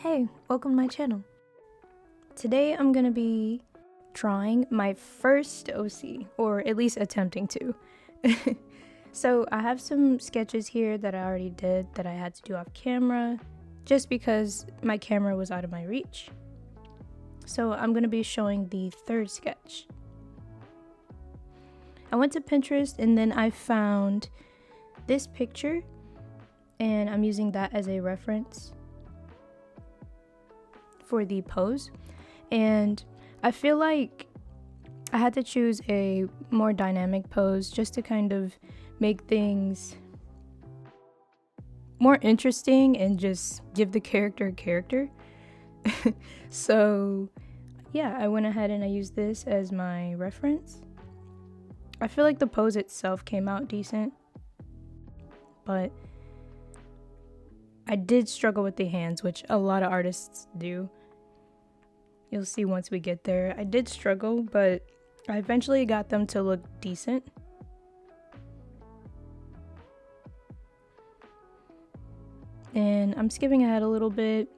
Hey, welcome to my channel. Today I'm gonna be drawing my first OC, or at least attempting to. So I have some sketches here that I already did that I had to do off camera, just because my camera was out of my reach. So I'm gonna be showing the third sketch. I went to Pinterest and then I found this picture, and I'm using that as a reference for the pose. And I feel like I had to choose a more dynamic pose just to kind of make things more interesting and just give the character a character. So yeah, I went ahead and I used this as my reference. I feel like the pose itself came out decent, but I did struggle with the hands, which a lot of artists do. You'll see once we get there. I did struggle, but I eventually got them to look decent. And I'm skipping ahead a little bit.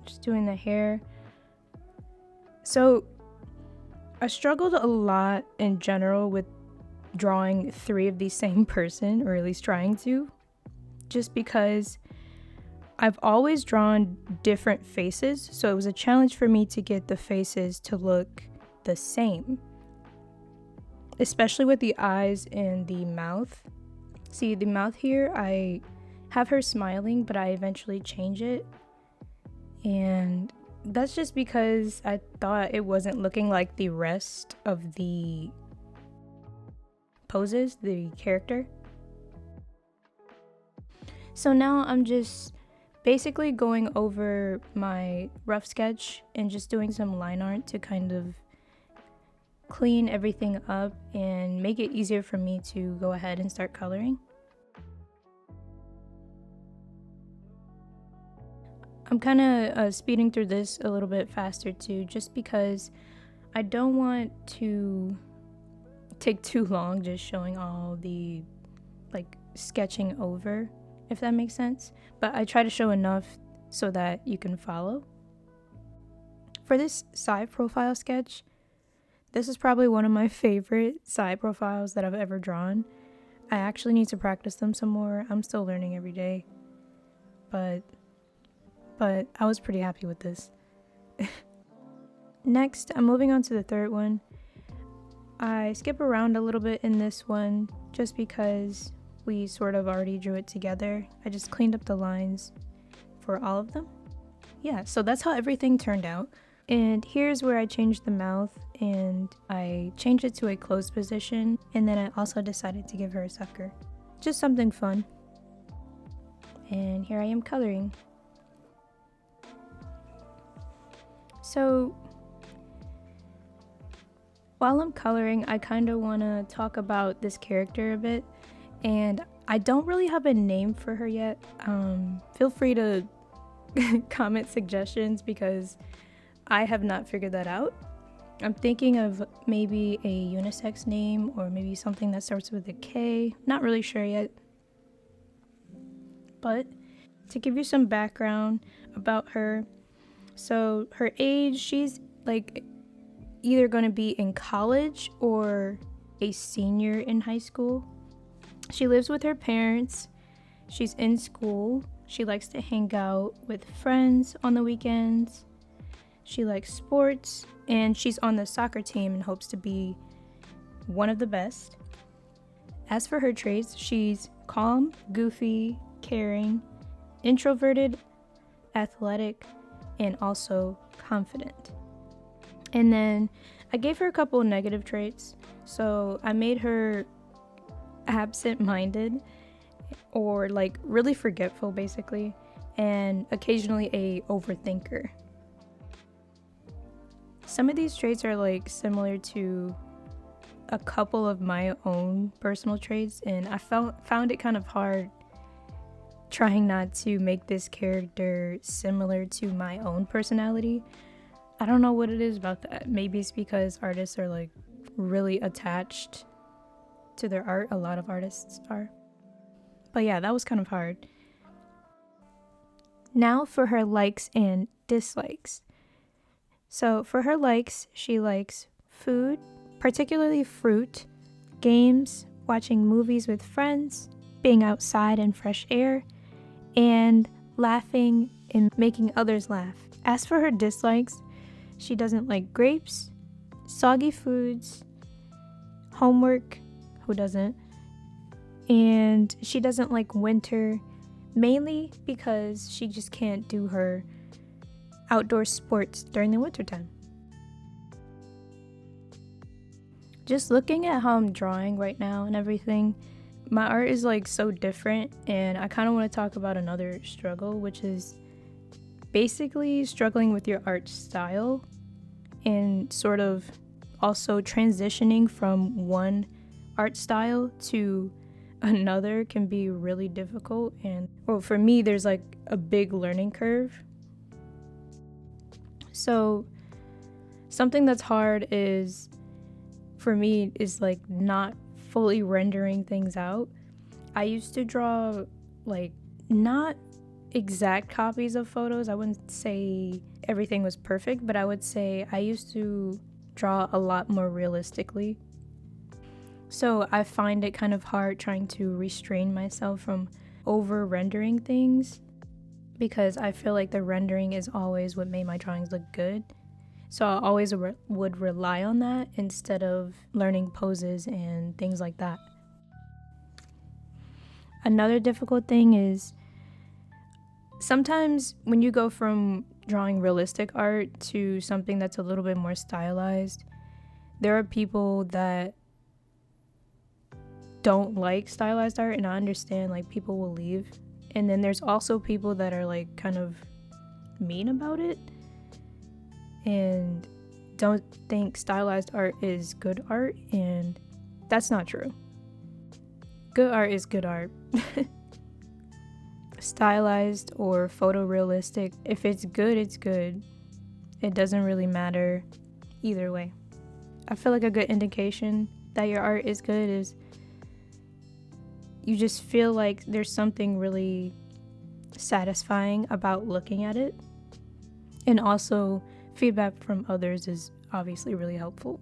Just doing the hair. So I struggled a lot in general with drawing 3 of the same person, or at least trying to, just because I've always drawn different faces, so it was a challenge for me to get the faces to look the same, especially with the eyes and the mouth. See, the mouth here, I have her smiling, but I eventually change it, and that's just because I thought it wasn't looking like the rest of the poses, the character. So now I'm just basically going over my rough sketch and just doing some line art to kind of clean everything up and make it easier for me to go ahead and start coloring. I'm kind of speeding through this a little bit faster too, just because I don't want to take too long just showing all the sketching over, if that makes sense. But I try to show enough so that you can follow. For this side profile sketch, this is probably one of my favorite side profiles that I've ever drawn. I actually need to practice them some more. I'm still learning every day. But I was pretty happy with this. Next, I'm moving on to the third one. I skip around a little bit in this one just because we sort of already drew it together. I just cleaned up the lines for all of them. Yeah, so that's how everything turned out. And here's where I changed the mouth, and I changed it to a closed position, and then I also decided to give her a sucker. Just something fun. And here I am coloring. So while I'm coloring, I kind of want to talk about this character a bit, and I don't really have a name for her yet. Feel free to comment suggestions because I have not figured that out. I'm thinking of maybe a unisex name, or maybe something that starts with a K. Not really sure yet. But to give you some background about her, so her age, she's either going to be in college or a senior in high school. She lives with her parents. She's in school. She likes to hang out with friends on the weekends. She likes sports, and she's on the soccer team and hopes to be one of the best. As for her traits, she's calm, goofy, caring, introverted, athletic, and also confident. And then I gave her a couple of negative traits. So I made her absent-minded, or really forgetful basically, and occasionally a overthinker. Some of these traits are similar to a couple of my own personal traits, and I found it kind of hard trying not to make this character similar to my own personality. I don't know what it is about that. Maybe it's because artists are really attached to their art. A lot of artists are. But yeah, that was kind of hard. Now for her likes and dislikes. So for her likes, she likes food, particularly fruit, games, watching movies with friends, being outside in fresh air, and laughing and making others laugh. As for her dislikes, she doesn't like grapes, soggy foods, homework, who doesn't? And she doesn't like winter, mainly because she just can't do her outdoor sports during the wintertime. Just looking at how I'm drawing right now and everything, my art is like so different, and I kind of want to talk about another struggle, which is basically struggling with your art style and sort of also transitioning from one art style to another can be really difficult. And well, for me, there's like a big learning curve. So something that's hard is, for me, is like not fully rendering things out. I used to draw like not exact copies of photos. I wouldn't say everything was perfect, but I would say I used to draw a lot more realistically. So I find it kind of hard trying to restrain myself from over rendering things, because I feel like the rendering is always what made my drawings look good. So I always would rely on that instead of learning poses and things like that. Another difficult thing is sometimes when you go from drawing realistic art to something that's a little bit more stylized, there are people that don't like stylized art, and I understand, like, people will leave. And then there's also people that are like kind of mean about it and don't think stylized art is good art, and that's not true. Good art is good art. Stylized or photorealistic, if it's good, it's good. It doesn't really matter either way. I feel like a good indication that your art is good is you just feel like there's something really satisfying about looking at it. And also, feedback from others is obviously really helpful.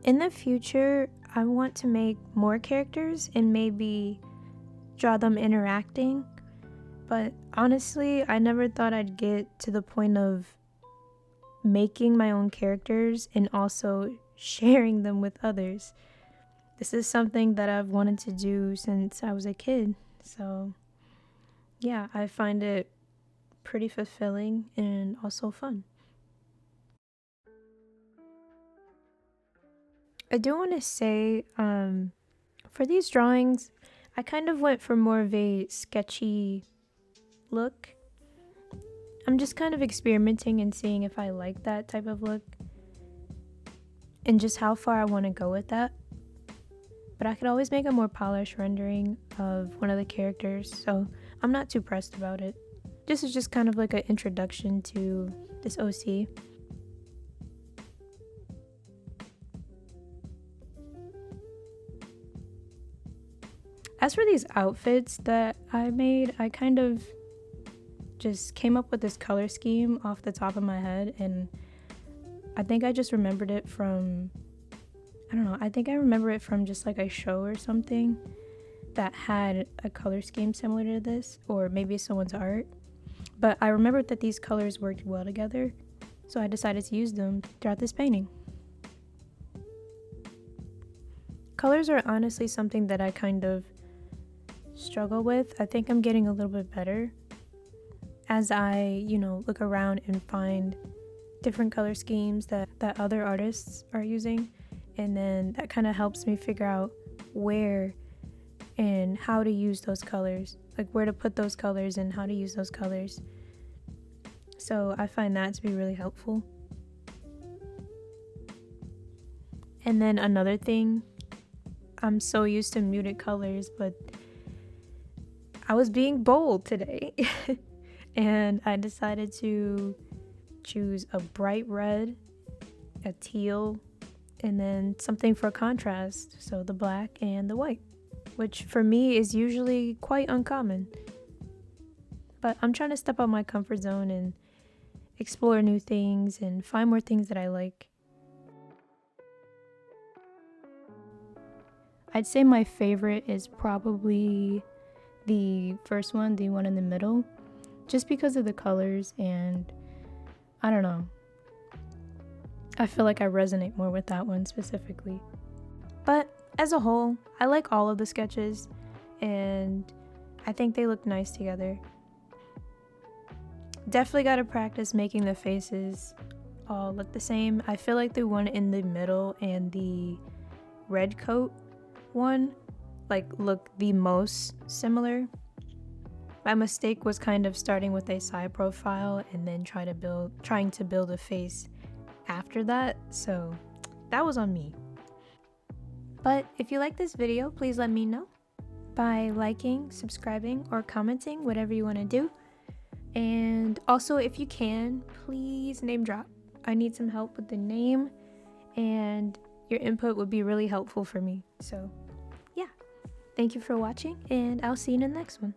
In the future, I want to make more characters and maybe draw them interacting. But honestly, I never thought I'd get to the point of making my own characters and also sharing them with others. This is something that I've wanted to do since I was a kid. So yeah, I find it pretty fulfilling and also fun. I do want to say, for these drawings, I kind of went for more of a sketchy look. I'm just kind of experimenting and seeing if I like that type of look and just how far I want to go with that. But I could always make a more polished rendering of one of the characters, so I'm not too pressed about it. This is just kind of like an introduction to this OC. As for these outfits that I made, I kind of just came up with this color scheme off the top of my head, and I think I just remembered it from, I think I remember it from just like a show or something that had a color scheme similar to this, or maybe someone's art. But I remembered that these colors worked well together, so I decided to use them throughout this painting. Colors are honestly something that I kind of struggle with. I think I'm getting a little bit better as I, look around and find different color schemes that other artists are using. And then that kind of helps me figure out where and how to use those colors, like where to put those colors and how to use those colors. So I find that to be really helpful. And then another thing, I'm so used to muted colors, but I was being bold today and I decided to choose a bright red, a teal, and then something for contrast, so the black and the white, which for me is usually quite uncommon. But I'm trying to step out my comfort zone and explore new things and find more things that I like. I'd say my favorite is probably the first one, the one in the middle, just because of the colors, and I don't know. I feel like I resonate more with that one specifically. But as a whole, I like all of the sketches, and I think they look nice together. Definitely gotta practice making the faces all look the same. I feel like the one in the middle and the red coat one look the most similar. My mistake was kind of starting with a side profile and then trying to build a face after that, so that was on me. But if you like this video, please let me know by liking, subscribing, or commenting, whatever you want to do. And also, if you can, please name drop. I need some help with the name, and your input would be really helpful for me. So yeah, thank you for watching, and I'll see you in the next one.